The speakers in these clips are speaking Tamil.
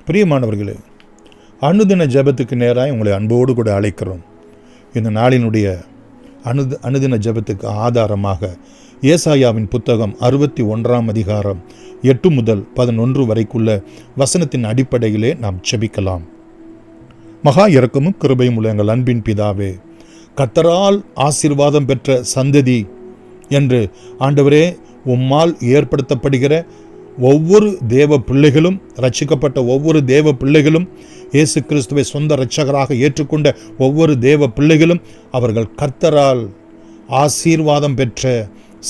பிரியமானவர்களே, அனுதின ஜெபத்துக்கு நேராக உங்களை அன்போடு கூட அழைக்கிறோம். இந்த நாளினுடைய அனுதின ஜெபத்துக்கு ஆதாரமாக ஏசாயாவின் புத்தகம் 61 அதிகாரம் 8 முதல் 11 வரைக்குள்ள வசனத்தின் அடிப்படையிலே நாம் ஜெபிக்கலாம். மகா இரக்கமும் கிருபையும் உள்ள எங்கள் அன்பின் பிதாவே, கர்த்தரால் ஆசீர்வாதம் பெற்ற சந்ததி என்று ஆண்டவரே, உம்மால் ஏற்படுத்தப்படுகிற ஒவ்வொரு தேவ பிள்ளைகளும், ரட்சிக்கப்பட்ட ஒவ்வொரு தேவ பிள்ளைகளும், இயேசு கிறிஸ்துவை சொந்த இரட்சகராக ஏற்றுக்கொண்ட ஒவ்வொரு தேவ பிள்ளைகளும் அவர்கள் கர்த்தரால் ஆசீர்வாதம் பெற்ற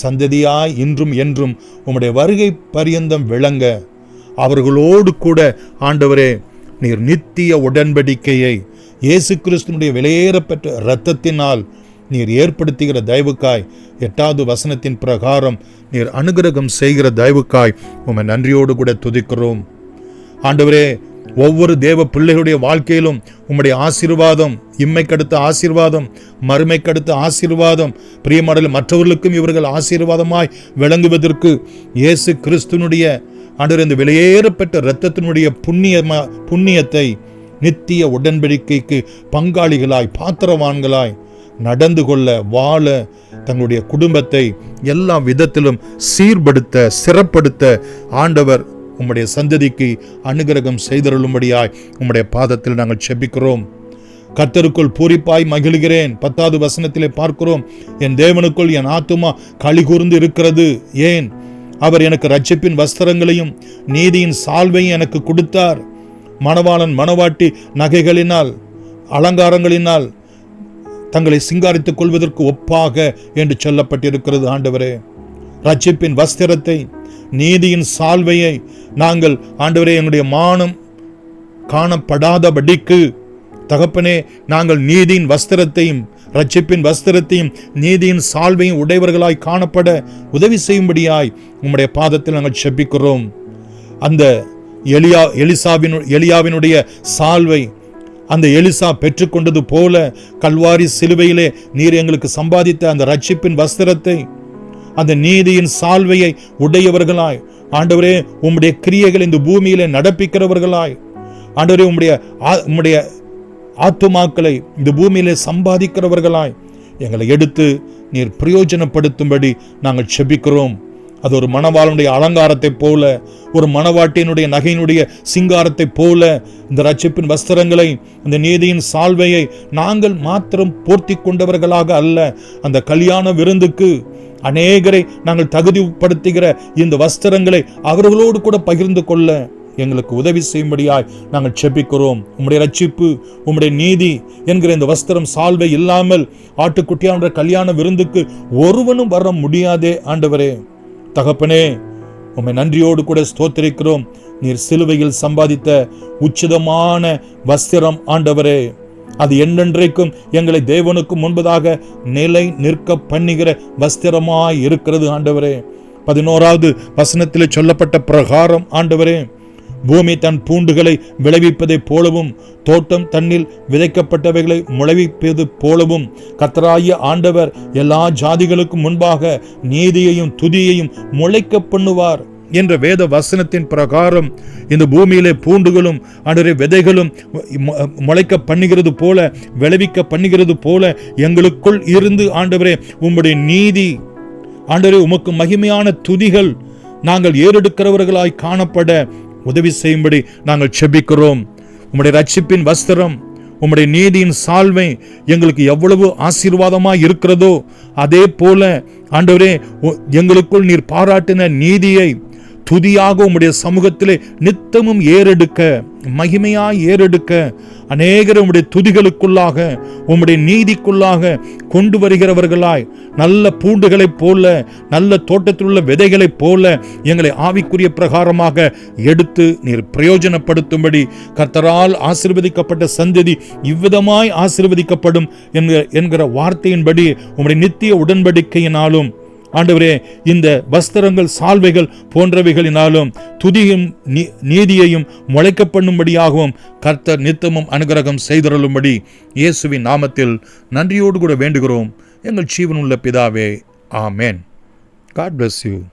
சந்ததியாய் இன்றும் என்றும் உம்முடைய வருகை பரியந்தம் விளங்க அவர்களோடு கூட ஆண்டவரே, நீர் நித்திய உடன்படிக்கையை இயேசு கிறிஸ்துனுடைய விலையேறப்பெற்ற இரத்தத்தினால் நீர் ஏற்படுத்துகிற தயவுக்காய், 8வது வசனத்தின் பிரகாரம் நீர் அனுகிரகம் செய்கிற தயவுக்காய் உம்மை நன்றியோடு கூட துதிக்கிறோம். ஆண்டவரே, ஒவ்வொரு தேவ பிள்ளைகளுடைய வாழ்க்கையிலும் உம்முடைய ஆசீர்வாதம், இம்மைக்கடுத்த ஆசீர்வாதம், மறுமைக்கடுத்த ஆசீர்வாதம், பிரியமானவர்களே, மற்றவர்களுக்கும் இவர்கள் ஆசீர்வாதமாய் விளங்குவதற்கு இயேசு கிறிஸ்துனுடைய ஆண்டவரே இந்த விலையேறப்பட்ட இரத்தத்தினுடைய புண்ணியத்தை நித்திய உடன்படிக்கைக்கு பங்காளிகளாய், பாத்திரவான்களாய் நடந்து கொள்ள, வாழ, தங்களுடைய குடும்பத்தை எல்லா விதத்திலும் சீர்படுத்த, சிறப்படுத்த ஆண்டவர் உம்முடைய சந்ததிக்கு அனுகிரகம் செய்தருளும்படியாய் உம்முடைய பாதத்தில் நாங்கள் செபிக்கிறோம். கர்த்தருக்குள் பூரிப்பாய் மகிழ்கிறேன். 10வது வசனத்திலே பார்க்கிறோம், என் தேவனுக்குள் என் ஆத்துமா களிகூர்ந்து இருக்கிறது. ஏன்? அவர் எனக்கு இரட்சிப்பின் வஸ்திரங்களையும் நீதியின் சால்வையும் எனக்கு கொடுத்தார். மணவாளன் மணவாட்டி நகைகளினால், அலங்காரங்களினால் தங்களை சிங்காரித்துக் கொள்வதற்கு ஒப்பாக என்று சொல்லப்பட்டிருக்கிறது. ஆண்டவரே, இரட்சிப்பின் வஸ்திரத்தை, நீதியின் சால்வையை நாங்கள் ஆண்டவரே என்னுடைய மானம் காணப்படாதபடிக்கு தகப்பனே, நாங்கள் நீதியின் வஸ்திரத்தையும் இரட்சிப்பின் வஸ்திரத்தையும் நீதியின் சால்வையும் உடையவர்களாய் காணப்பட உதவி செய்யும்படியாய் உம்முடைய பாதத்தில் நாங்கள் செபிக்கிறோம். அந்த எலியாவினுடைய சால்வை அந்த எலிசா பெற்றுக்கொண்டது போல கல்வாரி சிலுவையிலே நீர் எங்களுக்கு சம்பாதித்த அந்த இரட்சிப்பின் வஸ்திரத்தை, அந்த நீதியின் சால்வையை உடையவர்களாய் ஆண்டவரே, உம்முடைய கிரியைகள் இந்த பூமியிலே நடப்பிக்கிறவர்களாய் ஆண்டவரே, உம்முடைய ஆத்துமாக்களை இந்த பூமியிலே சம்பாதிக்கிறவர்களாய் எங்களை எடுத்து நீர் பிரயோஜனப்படுத்தும்படி நாங்கள் செபிக்கிறோம். அது ஒரு மணவாளனுடைய அலங்காரத்தை போல, ஒரு மணவாட்டியினுடைய நகையினுடைய சிங்காரத்தை போல இந்த இரட்சிப்பின் வஸ்திரங்களை, இந்த நீதியின் சால்வையை நாங்கள் மாத்திரம் போர்த்தி கொண்டவர்களாக அல்ல, அந்த கல்யாண விருந்துக்கு அநேகரை நாங்கள் தகுதிப்படுத்துகிற இந்த வஸ்திரங்களை அவர்களோடு கூட பகிர்ந்து கொள்ள எங்களுக்கு உதவி செய்யும்படியாய் நாங்கள் செபிக்கிறோம். உம்முடைய இரட்சிப்பு, உம்முடைய நீதி என்கிற இந்த வஸ்திரம், சால்வை இல்லாமல் ஆட்டுக்குட்டியான கல்யாண விருந்துக்கு ஒருவனும் வர முடியாதே. ஆண்டவரே தகப்பனே, உம்மை நன்றியோடு கூட ஸ்தோத்திரிக்கிறோம். நீர் சிலுவையில் சம்பாதித்த உச்சிதமான வஸ்திரம் ஆண்டவரே, அது என்றென்றைக்கும் எங்களை தேவனுக்கு முன்பதாக நிலை நிற்க பண்ணுகிற வஸ்திரமாய் இருக்கிறது. ஆண்டவரே, 11வது வசனத்திலே சொல்லப்பட்ட பிரகாரம் ஆண்டவரே, பூமி தன் பூண்டுகளை விளைவிப்பதை போலவும், தோட்டம் தன்னில் விதைக்கப்பட்டவைகளை முளைவிப்பது போலவும் கர்த்தராகிய ஆண்டவர் எல்லா ஜாதிகளுக்கும் முன்பாக நீதியையும் துதியையும் முளைக்க பண்ணுவார் என்ற வேத வசனத்தின் பிரகாரம் இந்த பூமியிலே பூண்டுகளும் ஆண்டவரே விதைகளும் முளைக்க பண்ணுகிறது போல, விளைவிக்க பண்ணுகிறது போல எங்களுக்குள் இருந்து ஆண்டவரே உம்முடைய நீதி ஆண்டவரே, உமக்கு மகிமையான துதிகள் நாங்கள் ஏறெடுக்கிறவர்களாய் காணப்பட உதவி செய்யும்படி நாங்கள் செபிக்கிறோம். உம்முடைய இரட்சிப்பின் வஸ்திரம், உம்முடைய நீதியின் சால்வை எங்களுக்கு எவ்வளவு ஆசீர்வாதமாய் இருக்கிறதோ அதே போல ஆண்டவரே, எங்களுக்குள் நீர் பாராட்டின நீதியை துதியாக உம்முடைய சமூகத்திலே நித்தமும் ஏறெடுக்க, மகிமையாய் ஏறெடுக்க அநேகர் உம்முடைய துதிகளுக்குள்ளாக, உம்முடைய நீதிக்குள்ளாக கொண்டு வருகிறவர்களாய், நல்ல பூண்டுகளைப் போல, நல்ல தோட்டத்தில் உள்ள விதைகளைப் போல எங்களை ஆவிக்குரிய பிரகாரமாக எடுத்து நீர் பிரயோஜனப்படுத்தும்படி கர்த்தரால் ஆசீர்வதிக்கப்பட்ட சந்ததி இவ்விதமாய் ஆசீர்வதிக்கப்படும் என்கிற வார்த்தையின்படி உம்முடைய நித்திய உடன்படிக்கையினாலும் ஆண்டவரே, இந்த வஸ்திரங்கள், சால்வைகள் போன்றவைகளினாலும் துதியும் நீதியையும் முளைக்க பண்ணும்படியாகவும் கர்த்தர் நித்தமும் அனுகிரகம் செய்தருளும்படி இயேசுவின் நாமத்தில் நன்றியோடு கூட வேண்டுகிறோம் எங்கள் ஜீவனுள்ள பிதாவே. ஆமென். God bless you.